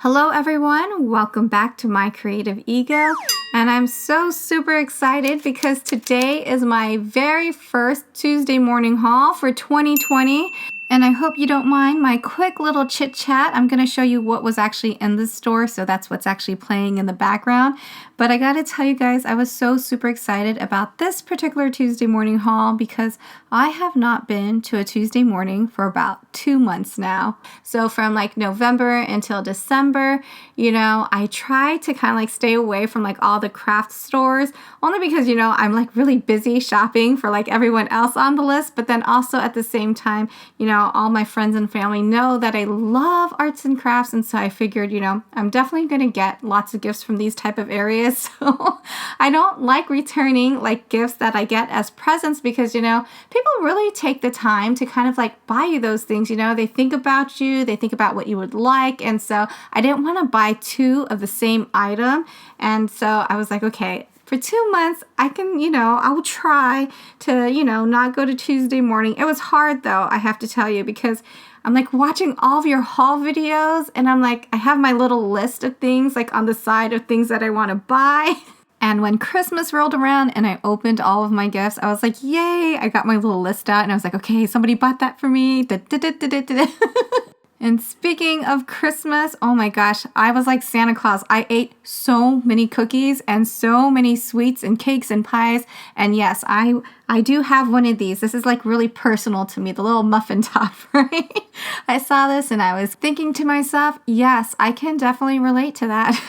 Hello everyone, welcome back to My Creative Ego, and I'm so super excited because today is my very first Tuesday morning haul for 2020, and I hope you don't mind my quick little chit chat. I'm going to show you what was actually in the store, so that's what's actually playing in the background. But I gotta tell you guys, I was so super excited about this particular Tuesday morning haul because I have not been to a Tuesday morning for about 2 months now. So from like November until December, I try to kind of like stay away from like all the craft stores, only because, I'm like really busy shopping for like everyone else on the list. But then also at the same time, all my friends and family know that I love arts and crafts. And so I figured, I'm definitely going to get lots of gifts from these type of areas. So I don't like returning like gifts that I get as presents because, people really take the time to kind of like buy you those things. They think about you, they think about what you would like. And so I didn't want to buy two of the same item. And so I was like, okay, for 2 months, I can, I will try to, not go to Tuesday morning. It was hard though, I have to tell you, because I'm like watching all of your haul videos and I'm like, I have my little list of things like on the side of things that I want to buy. And when Christmas rolled around and I opened all of my gifts, I was like, yay, I got my little list out and I was like, okay, somebody bought that for me. And speaking of Christmas, oh my gosh, I was like Santa Claus. I ate so many cookies and so many sweets and cakes and pies. And yes, I do have one of these. This is like really personal to me, the little muffin top, right? I saw this and I was thinking to myself, yes, I can definitely relate to that.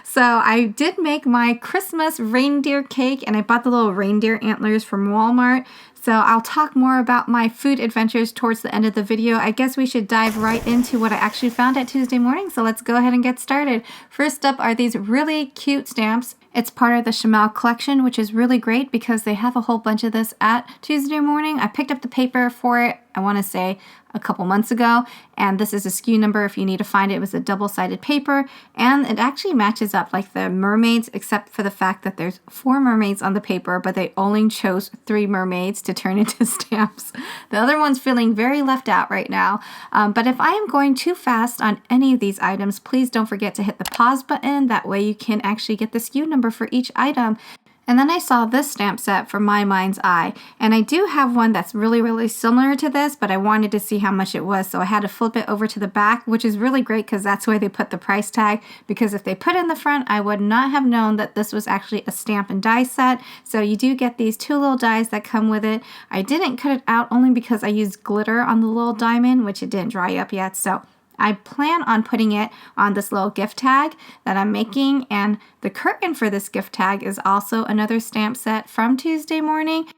So I did make my Christmas reindeer cake and I bought the little reindeer antlers from Walmart. So I'll talk more about my food adventures towards the end of the video. I guess we should dive right into what I actually found at Tuesday morning. So let's go ahead and get started. First up are these really cute stamps. It's part of the Shimelle collection, which is really great because they have a whole bunch of this at Tuesday morning. I picked up the paper for it, I want to say a couple months ago, and this is a SKU number if you need to find it. It was a double-sided paper, and it actually matches up like the mermaids, except for the fact that there's 4 mermaids on the paper, but they only chose 3 mermaids to turn into stamps. The other one's feeling very left out right now, but if I am going too fast on any of these items, please don't forget to hit the pause button. That way you can actually get the SKU number for each item. And then I saw this stamp set from My Mind's Eye, and I do have one that's really similar to this, but I wanted to see how much it was, so I had to flip it over to the back, which is really great because that's where they put the price tag, because if they put it in the front, I would not have known that this was actually a stamp and die set. So you do get these 2 little dies that come with it. I didn't cut it out only because I used glitter on the little diamond, which it didn't dry up yet, so I plan on putting it on this little gift tag that I'm making, and the curtain for this gift tag is also another stamp set from Tuesday morning.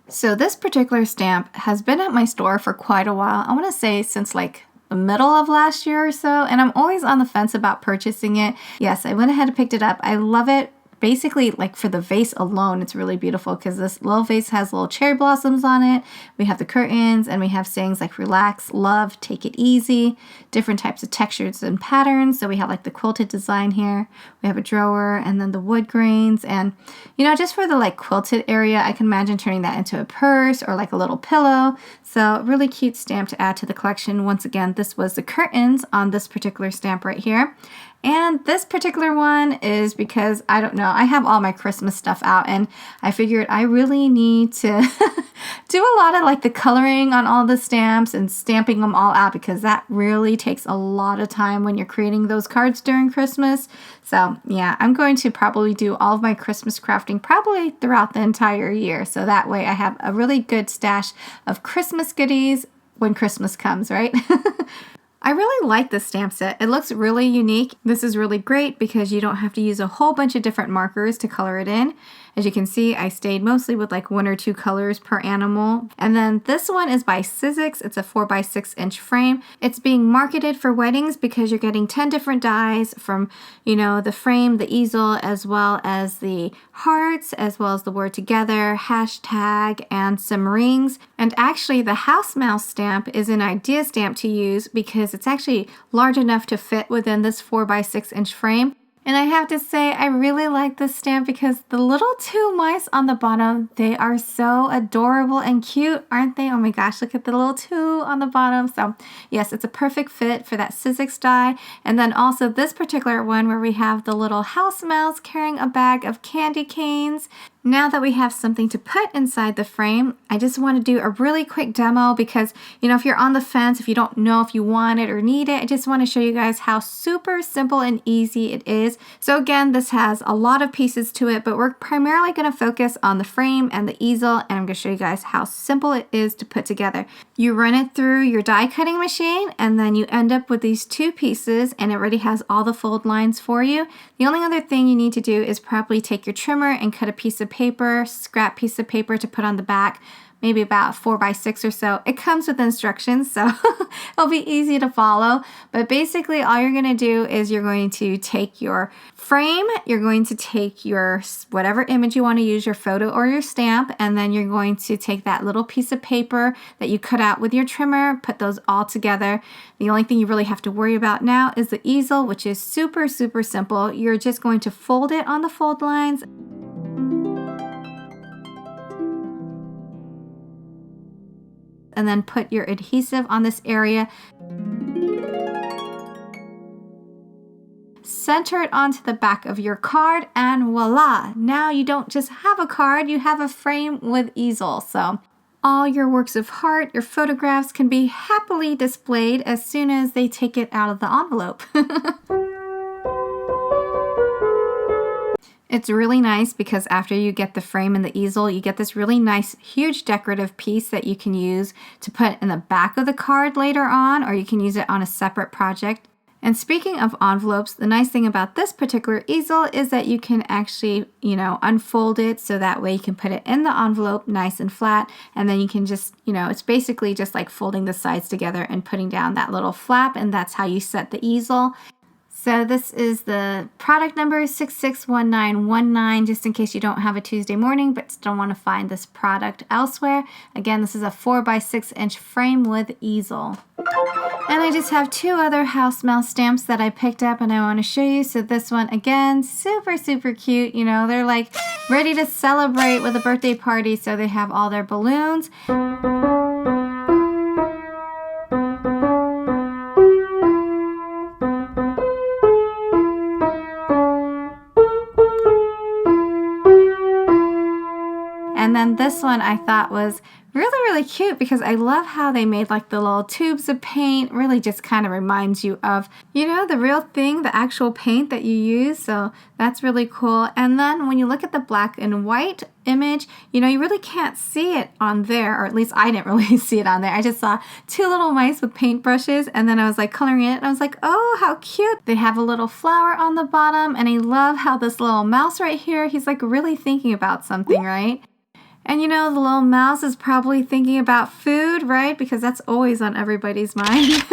So this particular stamp has been at my store for quite a while. I want to say since like the middle of last year or so, and I'm always on the fence about purchasing it. Yes, I went ahead and picked it up. I love it. Basically, like for the vase alone, it's really beautiful because this little vase has little cherry blossoms on it. We have the curtains and we have sayings like relax, love, take it easy, different types of textures and patterns. So we have like the quilted design here. We have a drawer and then the wood grains. And, just for the like quilted area, I can imagine turning that into a purse or like a little pillow. So really cute stamp to add to the collection. Once again, this was the curtains on this particular stamp right here. And this particular one is because, I don't know, I have all my Christmas stuff out and I figured I really need to do a lot of like the coloring on all the stamps and stamping them all out because that really takes a lot of time when you're creating those cards during Christmas. So yeah, I'm going to probably do all of my Christmas crafting probably throughout the entire year. So that way I have a really good stash of Christmas goodies when Christmas comes, right? I really like this stamp set. It looks really unique. This is really great because you don't have to use a whole bunch of different markers to color it in. As you can see, I stayed mostly with like 1 or 2 colors per animal. And then this one is by Sizzix. It's a 4x6" frame. It's being marketed for weddings because you're getting 10 different dies from, the frame, the easel, as well as the hearts, as well as the word together, hashtag, and some rings. And actually the house mouse stamp is an idea stamp to use because it's actually large enough to fit within this 4x6" frame. And I have to say, I really like this stamp because the little two mice on the bottom, they are so adorable and cute, aren't they? Oh my gosh, look at the little two on the bottom. So yes, it's a perfect fit for that Sizzix die. And then also this particular one where we have the little house mouse carrying a bag of candy canes. Now that we have something to put inside the frame, I just want to do a really quick demo because, you know, if you're on the fence, if you don't know if you want it or need it, I just want to show you guys how super simple and easy it is. So again, this has a lot of pieces to it, but we're primarily going to focus on the frame and the easel, and I'm going to show you guys how simple it is to put together. You run it through your die cutting machine, and then you end up with these two pieces, and it already has all the fold lines for you. The only other thing you need to do is probably take your trimmer and cut a piece of paper, scrap piece of paper to put on the back, maybe about 4x6 or so. It comes with instructions, so it'll be easy to follow. But basically all you're going to do is you're going to take your frame, you're going to take your whatever image you want to use, your photo or your stamp, and then you're going to take that little piece of paper that you cut out with your trimmer, put those all together. The only thing you really have to worry about now is the easel, which is super, super simple. You're just going to fold it on the fold lines. And then put your adhesive on this area. Center it onto the back of your card, and voila! Now you don't just have a card, you have a frame with easel. So all your works of art, your photographs can be happily displayed as soon as they take it out of the envelope. It's really nice because after you get the frame and the easel, you get this really nice, huge decorative piece that you can use to put in the back of the card later on, or you can use it on a separate project. And speaking of envelopes, the nice thing about this particular easel is that you can actually, you know, unfold it so that way you can put it in the envelope nice and flat, and then you can just, you know, it's basically just like folding the sides together and putting down that little flap, and that's how you set the easel. So this is the product number 661919, just in case you don't have a Tuesday morning but still want to find this product elsewhere. Again, this is a 4x6 inch frame with easel. And I just have two other house mouse stamps that I picked up and I want to show you. So this one, again, super, super cute. You know, they're like ready to celebrate with a birthday party, so they have all their balloons. And then this one I thought was really, really cute because I love how they made like the little tubes of paint. Really just kind of reminds you of, you know, the real thing, the actual paint that you use. So that's really cool. And then when you look at the black and white image, you know, you really can't see it on there, or at least I didn't really see it on there. I just saw two little mice with paintbrushes, and then I was like coloring it and I was like, oh, how cute. They have a little flower on the bottom, and I love how this little mouse right here, he's like really thinking about something, right? And you know, the little mouse is probably thinking about food, right? Because that's always on everybody's mind.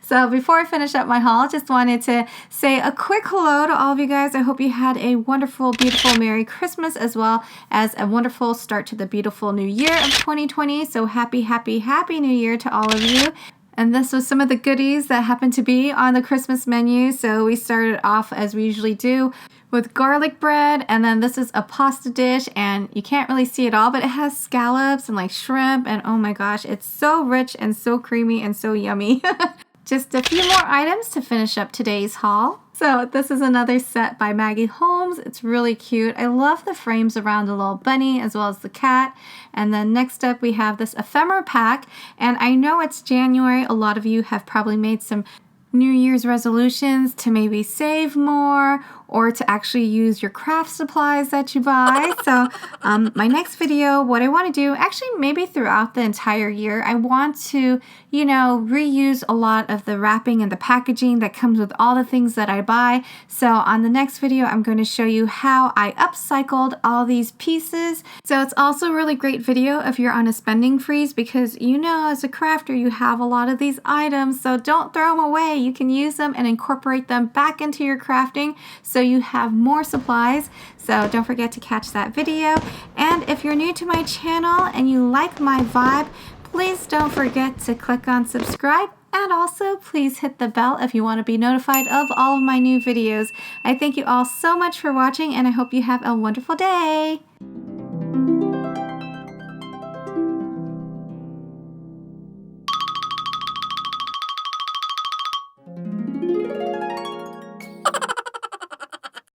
So before I finish up my haul, just wanted to say a quick hello to all of you guys. I hope you had a wonderful, beautiful Merry Christmas, as well as a wonderful start to the beautiful new year of 2020. So happy, happy, happy new year to all of you. And this was some of the goodies that happened to be on the Christmas menu. So we started off, as we usually do, with garlic bread, and then this is a pasta dish, and you can't really see it all, but it has scallops and like shrimp, and oh my gosh, it's so rich and so creamy and so yummy. Just a few more items to finish up today's haul. So this is another set by Maggie Holmes. It's really cute. I love the frames around the little bunny as well as the cat. And then next up we have this ephemera pack, and I know it's January. A lot of you have probably made some New Year's resolutions to maybe save more or to actually use your craft supplies that you buy. So my next video, what I want to do, actually maybe throughout the entire year, I want to, you know, reuse a lot of the wrapping and the packaging that comes with all the things that I buy. So on the next video, I'm going to show you how I upcycled all these pieces. So it's also a really great video if you're on a spending freeze, because you know, as a crafter, you have a lot of these items, so don't throw them away. You can use them and incorporate them back into your crafting so you have more supplies. So don't forget to catch that video. And if you're new to my channel and you like my vibe, please don't forget to click on subscribe And also, please hit the bell if you want to be notified of all of my new videos. I thank you all so much for watching, and I hope you have a wonderful day.